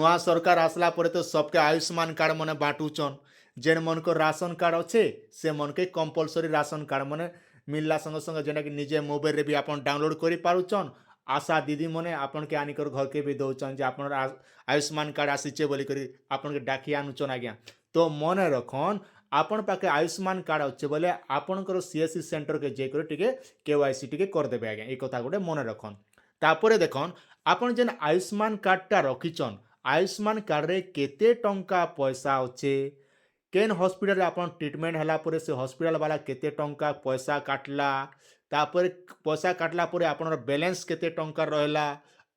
ନୂଆ ସରକାର ଆସିଲା ପରେ ତ ସବକେ ଆୟୁଷ୍ମାନ କାର୍ଡ଼ ମାନେ ବାଣ୍ଟୁଛନ୍। ଯେନ୍ ମାନଙ୍କର ରାସନ କାର୍ଡ଼ ଅଛେ ସେ ମାନକେ କମ୍ପଲସରି ରାସନ କାର୍ଡ଼ ମାନେ ମିଳିଲା ସଙ୍ଗେ ସଙ୍ଗେ ଯେନ୍ଟାକି ନିଜେ ମୋବାଇଲରେ ବି ଆପଣ ଡାଉନଲୋଡ଼ କରିପାରୁଛନ୍। ଆଶା ଦିଦି ମାନେ ଆପଣକେ ଆନିକର ଘରକେ ବି ଦଉଛନ୍ ଯେ ଆପଣର ଆୟୁଷ୍ମାନ କାର୍ଡ଼ ଆସିଛେ ବୋଲିକରି ଆପଣକେ ଡାକି ଆନୁଛନ୍ ଆଜ୍ଞା। ତ ମନେ ରଖନ୍ ଆପଣ ପାଖେ ଆୟୁଷ୍ମାନ କାର୍ଡ଼ ଅଛେ ବୋଲେ ଆପଣଙ୍କର ସିଏସସି ସେଣ୍ଟରକେ ଯାଇକରି ଟିକେ KYC ଟିକେ କରିଦେବେ ଆଜ୍ଞା। এই কথা ଗୋଟେ মনে রাখুন। তারপরে দেখুন আপন যেন আয়ুষ্মান কার্ডটা রখিছন আয়ুষ্মান কার্ডরে কেতে টঙ্কা পয়সা অছে কেন হসপিটালে আপনার ট্রিটমেন্ট হেলা পরে সে হসপিটাল বালা কেতে টঙ্কা পয়সা কাটলা তারপরে পয়সা কাটলা পরে আপনার ব্যালেন্স কেতে টঙ্কা রহলা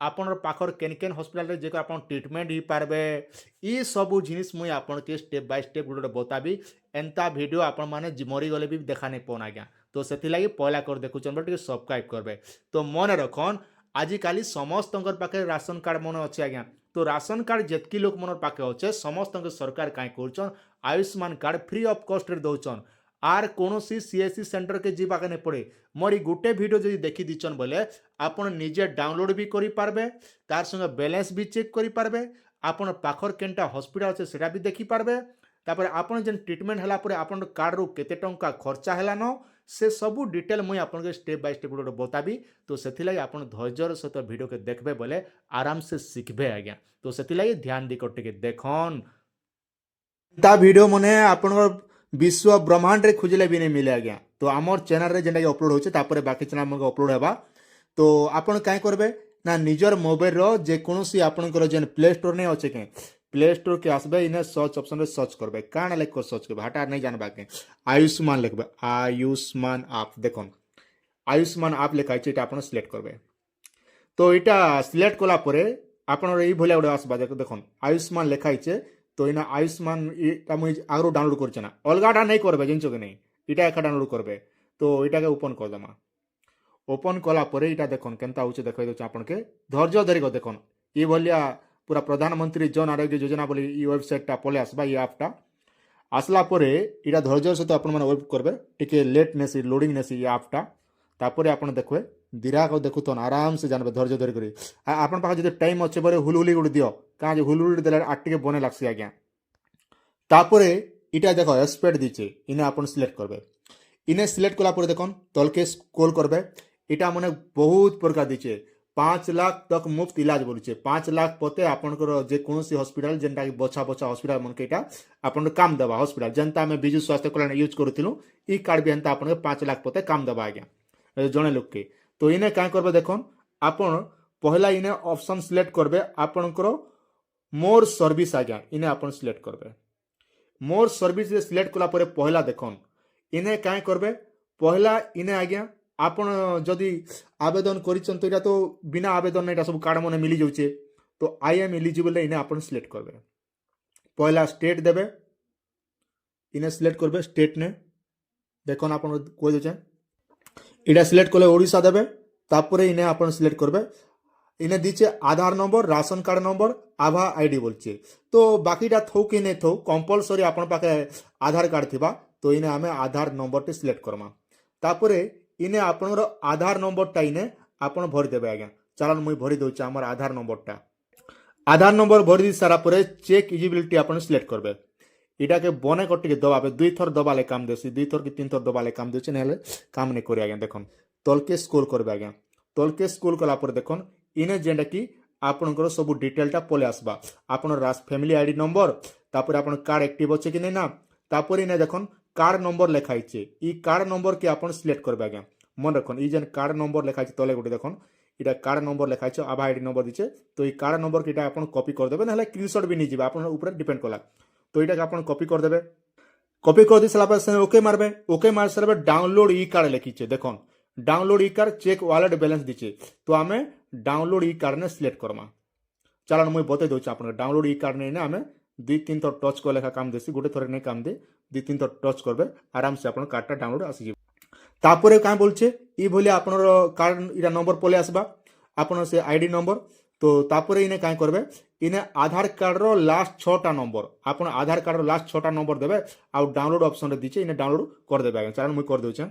আপনার পাখর কেন কেন হসপিটালে যে আপনার ট্রিটমেন্ট হয়ে পারবে ই সবু জিনিস মুই আপনাকে স্টেপ বাই স্টেপ গোটে বতাবি এন্তা ভিডিও আপন মানে মরিগলে বি দেখা নাই পন আজ্ঞা। তো সেথিলাগি পয়লা করে দেখুছন বলে টিকে সবসক্রাইব করবে। তো মনে রখন আজকালি সমস্তঙ্কর পাখে রাশন কার্ড মনে অছে আজ্ঞা। তো রাশন কার্ড যেতকি লোক মনের পাখে অছে সমস্তঙ্ক সরকার কাই করছন আয়ুষ্মান কার্ড ফ্রি অফ কস্টরে দৌছন। আর কোনসি সিএসসি সেন্টরকে যাবাকে না পড়ে মোর এই গোটে ভিডিও যদি দেখি দিচ্ছন বলে আপন নিজে ডাউনলোড বি করে পারবে তার সঙ্গে ব্যালেন্স বি চেক করে পারবে আপনার পাখর কেনটা হসপিটাল আছে সেটা বি দেখি পারবে তারপরে আপনার যেন ট্রিটমেন্ট হেলা পরে আপনার কার্ডরু কেতে টঙ্কা খরচা হেলান সে সবু ডিটেল মুই আপনাকে স্টেপ বাই স্টেপ গোটে বতাবি। তো সেথিলাগি আপন ধৈর্যর সহিত ভিডিওকে দেখবে বলে আরামসে শিখবে আজ্ঞা। তো সেথিলাগি ধ্যান দিকর টিকে দেখুন তা ভিডিও মনে আপনার বিশ্ব ব্রহ্মাণ্ডে খুঁজলে বি মিলে আজ্ঞা। তো আমার চ্যানেলে যেটা অপলোড হচ্ছে তারপরে বাকি চ্যানেল মানে অপলোড হবা। তো আপনার কাই করবে না নিজের মোবাইল যেকোনসি আপনার যেন প্লে স্টোর নেই অছে কে প্লে স্টোর কে আসবে ইনে सर्च অপশন রে सर्च করবে কাণ লেখ করে सर्च করবে হাটা नहीं জানবা কে আয়ুষ্মান লিখবে আয়ুষ্মান আপ দেখুন আয়ুষ্মান আপ লেখা আছে এটা আপনার সিলেক্ট করবে। তো এটা সিলেক্ট কলা পরে আপনার এই ভলিয়া গোটে আসবা দেখুন আয়ুষ্মান লেখা আছে। তো এনা আয়ুষ্মান এটা মুই আগরু ডাউনলোড করছে না অলগাটা নেই করবে জিনিস কি নেই এটা একা ডাউনলোড করবে। তো এটাকে ওপেন করে দেমা ওপেন কলা পরে এটা দেখুন কেনতা হচ্ছে দেখাই দেছে আপনাকে ধৈর্য ধরিক দেখুন এই ভলিয়া পুরা প্রধানমন্ত্রী জন আরোগ্য যোজনা বলে এই ওয়েবসাইটটা পলে আসবা এই আপটা আসলা পরে এটা ধৈর্যর সহিত আপনার মানে ওয়েট করবে টিকে লেট নেছি লোডিং নেছি এই আপটা তারপরে আপনার দেখবে দিরাক দেখুন আরামসে জানবে ধৈর্য ধরে করে আপনার পাখে যদি টাইম অছে বলে হুলহুলি গুড়ি দিও কাঁ যে হুলহুলি দেলে আর টিকে বনে লাগছে আজ্ঞা। তারপরে এটা দেখো এক্সপেক্ট দিচ্ছে ইনে আপনার সিলেক্ট করবে ইনে সিলেক্ট কলা পরে দেখুন তলকে স্ক্রল করবে এটা মানে বহুত প্রকার দিচ্ছে 5 লাখ তক মুফত ইলাজ বলছে 5 লাখ পতে আপনার যেকোনসি হসপিটাল যেটা বছা বছা হসপিটাল মনকে এটা আপনার কাম দেবা হসপিটাল যেনতা আমি বিজু স্বাস্থ্য কল্যাণ ইউজ করুলু ই কার্ড বি এনতা আপনার 5 লাখ পতে কাম দেবা আজ্ঞা জনে লোককে। তো ইনে কাঁ করবে দেখুন আপন পহলা ইনে অপশন সিলেক্ট করবে আপনার মোর সর্ভিস আজ্ঞা ইনে আপনার সিলেক্ট করবে মোর সর্ভিস সিলেক্ট কলা পরে পহলা দেখুন ইনে কাঁ করবে পহলা ইনে আজ্ঞা আপন যদি আবেদন করেছেন তো এটা তো বিনা আবেদন এটা সব কার্ড মনে মিলি যাচ্ছে। তো আই এম এলিজিবল ইনে আপন সিলেক্ট করবে পহলা স্টেট দেবে ইনে সিলেক্ট করবে স্টেট নে দেখুন আপনার কই দিচ্ছে এটা সিলেক্ট করলে ওড়িশা দেবে তারপরে ইনে আপন সিলেক্ট করবে ইনে দিচ্ছে আধার নম্বর রাশন কার্ড নম্বর আভা আইডি বলছে। তো বাকিটা থৌ কি নেই থৌ কম্পলসরি আপনার পাখে আধার কার্ড থিবা তো ইনে আমি আধার নম্বরটি সিলেক্ট করমা তারপরে ইনে আপনার আধার নম্বরটা ইনে আপনার ভরি দেবে আজ্ঞা। চালান মুই ভরি দেଉଛି আমার আধার নম্বরটা আধার নম্বর ভরি দিয়ে সারা পরে চেক ইজিবিলিটি আপনার সিলেক্ট করবে এটাকে বনে কটিকে দবাবে 2 থর দবালে কাম দেছি 2 থর কি 3 থর দবালে কাম দেছে নাহলে কাম নেই করে আজ্ঞা। দেখুন তলকে স্ক্রল করবে আজ্ঞা তলকে স্ক্রল কলা পরে দেখুন ইনে যেটা কি আপনার সবু ডিটেলটা পলে আসবা আপনার ফ্যামিলি আইডি নম্বর তারপরে আপনার কার্ড অ্যাক্টিভ হচ্ছে কি না তারপরে ইনে দেখুন কার্ড নম্বর লেখা আছে এই কার্ড নম্বর কি আপনার সিলেক্ট করবে আজ্ঞা। মনে রাখুন এই যে কার্ড নম্বর লেখা আছে তলে গোটে দেখুন এটা কার্ড নম্বর লেখা আছে আভা আইডি নম্বর দিচ্ছে। তো এই কার্ড নম্বর কি এটা আপনার কপি করে দেবে নাহলে স্ক্রিনশট বি নিয়ে যাবে আপনার উপরে ডিপেন্ড কলা। তো এটাকে আপনার কপি করে দেবে কপি করে দিয়ে সারা পরে ওকে মারবে ওকে মার সারবে ডাউনলোড ই কার্ড লেখিছে দেখুন download e card check wallet balance দিচ্ছে। তো আমি ডাউনলোড ই কার্ড নে সিলেক্ট করমা চালান মুই বতাই দেଉଛି আপনার ডাউনলোড ই কার্ড নেই আমি 2-3 থর টচ করে লেখা কাম দেছি গোটে থরে নেই কাম দে 2-3 থর টচ করবে আরামসে আপনার কার্ডটা ডাউনলোড আসিଯିବ। তারপরে কাঁ বলছে ই ভলি আপনার কার্ড এটা নম্বর পলে আসবা আপনার সে আইডি নম্বর। তো তারপরে ইনে কাঁ করবে ইনে আধার কার্ডর লাস্ট 6টা নম্বর আপনার আধার কার্ডর লাস্ট 6টা নম্বর দেবে আর ডাউনলোড অপশনরে দিচ্ছে ইনে ডাউনলোড করে দেবে আগে চালান মুই করে দেଉଛି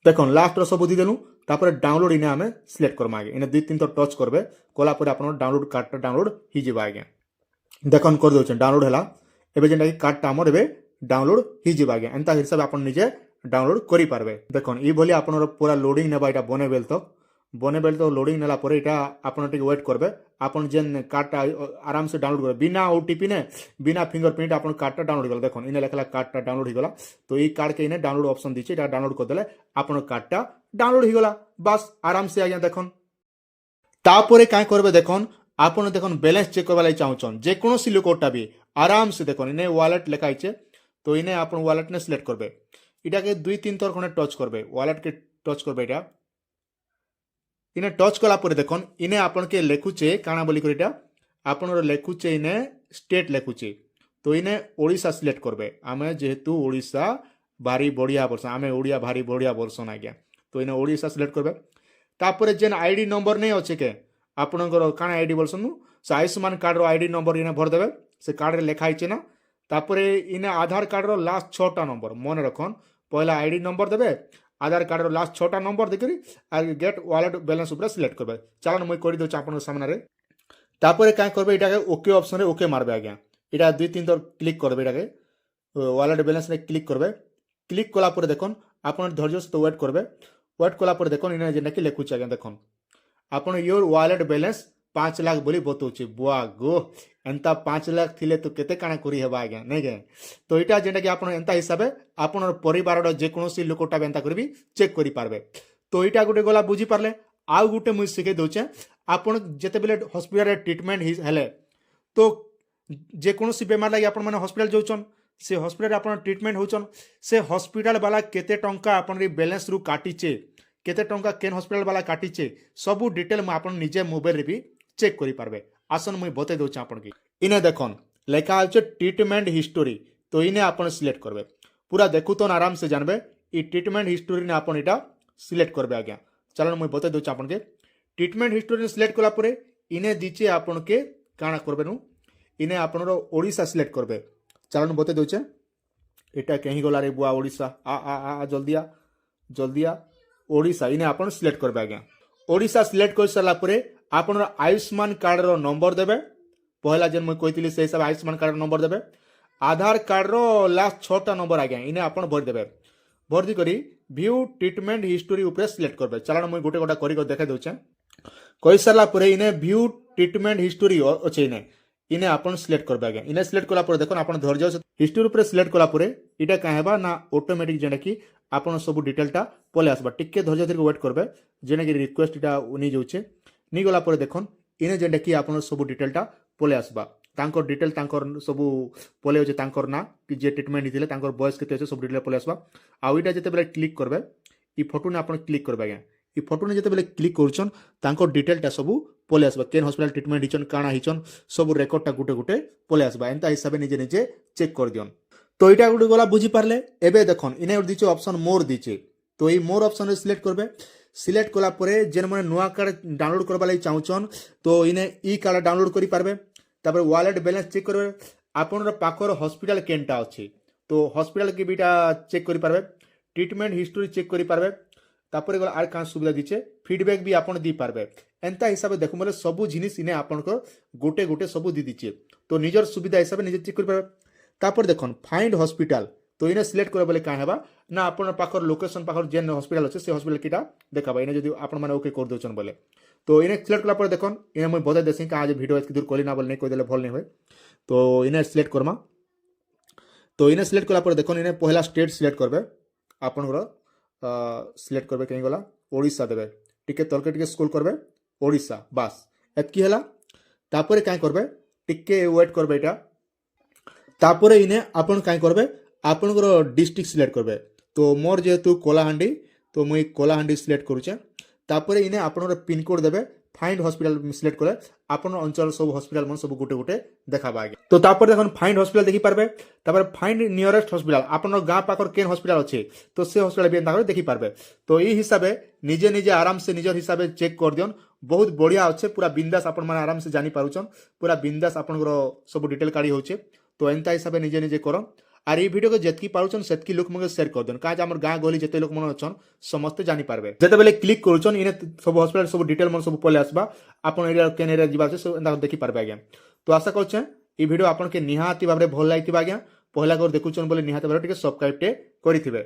দেখুন লাস্টর সব দিয়ে দেলু তারপরে ডাউনলোড ইনে আমি সিলেক্ট করমা আগে ইনে 2-3 থর টচ করবে কলা পরে আপনার ডাউনলোড কার্ডটা ডাউনলোড হয়ে যাবে আজ্ঞা। দেখুন করে দেছেন ডাউনলোড হলা এবে যেটা কি কার্ডটা আমার এবে ডাউনলোড হয়ে আজ্ঞা এন্তা হিসাবে আপনার নিজে ডাউনলোড করে পারবে দেখুন এইভাবে আপনার পুরা লোডিং নেবা এটা বনে বেল তো লোডিং নেলা পরে এটা আপনার টিকে ওয়েট করবে আপনার যে কার্ডটা আরামসে ডাউনলোড করবে বিনা ওটিপি নে বিনা ফিঙ্গরপ্রিন্ট আপনার কার্ডটা ডাউনলোড হয়ে গেল দেখুন ইনে লেখা কার্ডটা ডাউনলোড হয়ে গেল তো এই কার্ডকে ইনে ডাউনলোড অপশন দিচ্ছে এটা ডাউনলোড করে দিলে আপনার কার্ডটা ডাউনলোড হয়ে গেল বাস আরামসে আজ্ঞা দেখুন তারপরে কাঁ করবে দেখুন আপনার দেখুন ব্যালেন্স চেক করবার লাগে চাহুন যে কোনোসি লোকটা বি আরামসে দেখুন ইনে ওয়ালেট লেখা আছে তো ইনে আপনার ওয়ালেট নে সিলেক্ট করবে এটাকে 2-3 থর কোণে টচ করবে ওয়ালেটকে টচ করবে এটা ইনে টচ কলা পরে দেখুন ইনে আপনাকে লেখুছে কাଣା বলি করে এটা আপনার লেখুছে ইনে স্টেট লেখুছে তো ইনে ওড়িশা সিলেক্ট করবে আমি যেহেতু ওড়িশা ভারি বড়িয়া বলছেন আমি ওড়িয়া ভারি বড়িয়া বলছেন আজ্ঞা তো ইনে ওড়িশা সিলেক্ট করবে তারপরে যেন আইডি নম্বর নেই আছে কে আপনার কাଣା আইডি বলছেন সে আয়ুষ্মান কার্ডর আইডি নম্বর ইনে ভর দেবে সে কার্ডে লেখা হয়েছে না তারপরে ইনে আধার কার্ডর লাস্ট 6টা নম্বর মনে রাখুন পয়লা আইডি নম্বর দেবে আধার কার্ডর লাস্ট 6টা নম্বর দেখি আর গেট ওয়ালেট ব্যালেন্স উপরে সিলেক্ট করবে চালান মুই করে দেছি আপনার সামনে তারপরে কাঁ করবে এটাকে ওকে অপশনে ওকে মারবে আজ্ঞা এটা 2-3 থর ক্লিক করবে এটাকে ওয়ালেট ব্যালেন্স ক্লিক করবে ক্লিক কলা পরে দেখুন আপনার ধৈর্য সাথে ওয়েট করবে ওয়েট কলা পরে দেখুন ইনে যেটা কি লেখুছে আজ্ঞা দেখুন আপনার ইয়োর ওয়ালেট ব্যালেন্স 5 লাখ বলি বতাউছে বুয়া গো এন্তা 5 লাখ থিলে তো কেতে কাଣା করি হেবা আজ্ঞা নাই কে তো এটা যেটা কি আপনার এন্তা হিসাবে আপনার পরিবারর যে কোনোসি লোকটা এন্তা করবি চেক করি পারবে তো এটা গোটে গলা বুঝি পারলে আউ গোটে মুই শিখাই দউছে আপন যেতেবেলে হসপিটালে ট্রিটমেন্ট হেলে তো যে কোনোসি বেমার লাগি আপন মানে হসপিটাল যাউছন সে হসপিটাল আপনার ট্রিটমেন্ট হউছন সে হসপিটাল বালা কেতে টঙ্কা আপনার ব্যালেন্স রু কাটিছে কেতে টঙ্কা কেন হসপিটাল বালা কাটিছে সবু ডিটেল আপনার নিজে মোবাইল বি চেক করে পারবে আসুন মুই বতাই দেছি আপনাকে ইনে দেখুন লেখা আছে ট্রিটমেন্ট হিস্টোরি তো ইনে আপনার সিলেক্ট করবে পুরা দেখুতন আরামসে জানবে এই ট্রিটমেন্ট হিস্টোরি নে আপন এটা সিলেক্ট করবে আজ্ঞা চলুন মুই বতাই দেছি আপনাকে ট্রিটমেন্ট হিস্টোরি সিলেক্ট কলা পরে ইনে দিচ্ছে আপনাকে কাଣା করবে নু ইনে আপনার ওড়িশা সিলেক্ট করবে চলুন বতাই দেছে এটা কেহি গলা রে বুয়া ওড়িশা আ জলদিয়া জলদিয়া ওড়িশা ইনে আপনার সিলেক্ট করবে আজ্ঞা ওড়িশা সিলেক্ট করে সারা পরে আপনার আয়ুষ্মান কার্ডর নম্বর দেবে পহলা যেন মুই কইলি সেই হিসাবে আয়ুষ্মান কার্ডর নম্বর দেবে আধার কার্ডর লাস্ট 6টা নম্বর আজ্ঞা ইনে আপনার ভরি দেবে ভর্তি করি ভিউ ট্রিটমেন্ট হিস্টোরি উপরে সিলেক্ট করবে চালান মুই গোটে গোটা করি দেখে দেছে কই সারা পরে ইনে ভিউ ট্রিটমেন্ট হিস্টোরি আছে ইনে আপনার সিলেক্ট করবে আজ্ঞা ইনে সিলেক্ট কলা পরে দেখুন আপনার ধৈর্য হিস্টোরি উপরে সিলেক্ট কলা পরে এটা কাঁ হেবা না অটোমেটিক যেটা কি আপনার সবু ডিটেলটা পলে আসবা টিকে ধৈর্য ধরে ওয়েট করবে যেটা কি রিকোয়েস্ট এটা নিয়ে যাচ্ছে নিয়ে গলা পরে দেখুন ইনে যেটা কি আপনার সবু ডিটেলটা পলে আসবা তাঙ্কর ডিটেল তাঙ্কর সবু পলে হচ্ছে তাঙ্কর না কি যে ট্রিটমেন্ট নিলে তাঙ্কর বয়স কেতে আছে সব ডিটেল পলে আসবা আর ওইটা যেতেবেলে ক্লিক করবে এই ফটো নে আপনার ক্লিক করবে আজ্ঞা এই ফটো নে যেতেবেলে ক্লিক করছন তাঙ্কর ডিটেলটা সবু পলে আসবা কেন হসপিটাল ট্রিটমেন্ট হিচন কাଣା হিচন সবু রেকর্ডটা গুটে গুটে পলে আসবা এন্তা হিসাবে নিজে নিজে চেক করে দিন তো এটা গোটে গলা বুঝি পারলে এবে দেখুন ইনে দিচ্ছে অপশন মোর দিচ্ছে তো এই মোর অপশনে সিলেক্ট করবে সিলেক্ট কলা পরে যেন মানে নূয়া কার্ড ডাউনলোড করবার লাগে চাহুছন তো ইনে ই কার্ড ডাউনলোড করে পারবে তারপরে ওয়ালেট ব্যালেন্স চেক করবে আপনার পাখর হসপিটাল কেনটা আছে তো হসপিটাল কি বিটা চেক করে পারবে ট্রিটমেন্ট হিস্টোরি চেক করে পারবে তারপরে গলা আর কাঁ সুবিধা দিচ্ছে ফিডব্যাক বি আপন দি পারবে এন্তা হিসাবে দেখুন বলে সবু জিনিস ইনে আপনার গোটে গোটে সবু দি দিচ্ছে তো নিজের সুবিধা হিসাবে নিজে চেক করে পারবে তারপর দেখুন ফাইন্ড হসপিটাল তো ইনে সিলেক্ট করে বলে কাঁ হেবা না আপনার পাখর লোকেশন পাখর যে হসপিটাল আছে সেই হসপিটাল কিটা দেখাবা ইনে যদি আপনার মানে ওকে করে দেছেন বলে তো ইনে সিলেক্ট করা পরে দেখুন ইনে মুই বতাই দেছি কাজ ভিডিও এত দূর কলি না বলে নেই কই দিলে ভল নেই হয় তো ইনে সিলেক্ট করমা তো ইনে সিলেক্ট করা পরে দেখুন ইনে পহলা স্টেট সিলেক্ট করবে আপনার সিলেক্ট করবে কেই গলা ওড়িশা দেবে টিকে তলকে টিকে স্ক্রল করবে ওড়িশা বাস এতকি হেলা তারপরে কাঁ করবে টিকে ওয়েট করবে এটা তারপরে ইনে আপন কাঁ করবে আপনার ডিস্ট্রিক্ট সিলেক্ট করবে তো মোর যেহেতু কোলাহান্ডি তো মুই কোলাহান্ডি সিলেক্ট করছে তারপরে ইনে আপনার পিনকোড দেবে ফাইন্ড হসপিটাল সিলেক্ট করে আপনার অঞ্চল সব হসপিটাল মানে সব গোটে গোটে দেখাবা আগে তো তারপরে দেখুন ফাইন্ড হসপিটাল দেখি পারবে তারপরে ফাইন্ড নিয়রেস্ট হসপিটাল আপনার গাঁ পাখর কেন হসপিটাল আছে তো সে হসপিটাল বিয়ে তাহলে দেখি পারবে তো এই হিসাবে নিজে নিজে আরামসে নিজের হিসাবে চেক করে দিন বহুত বড়িয়া আছে পুরা বিন্দাস আপন মানে আরামসে জানি পারুছন পুরা বিন্দাস আপনার সব ডিটেল কাড়ি হচ্ছে তো এন্তা হিসাবে নিজে নিজে কর আর এই ভিডিও যেতকি পারুছন সেতকি লোক মধ্যে সেয়ার করে দিন কাজ আমার গাঁ গলি যেতে লোক মনে অছন সমস্তে জানি পারবে যেতেবেলে ক্লিক করছন ইনে সব হসপিটাল সব ডিটেল মানে সব পলে আসবা আপনার এরিয়া কেন এরিয়া যা আছে দেখি পারবে আজ্ঞা তো আশা করছে এই ভিডিও আপনাকে নিহাতি ভাবে ভাল লাগিଥିବା আজ্ঞା। পহলা করে দেখুছন বলে নিহাতি ভাবে টিকে সবসক্রাইবটে করিথিবে।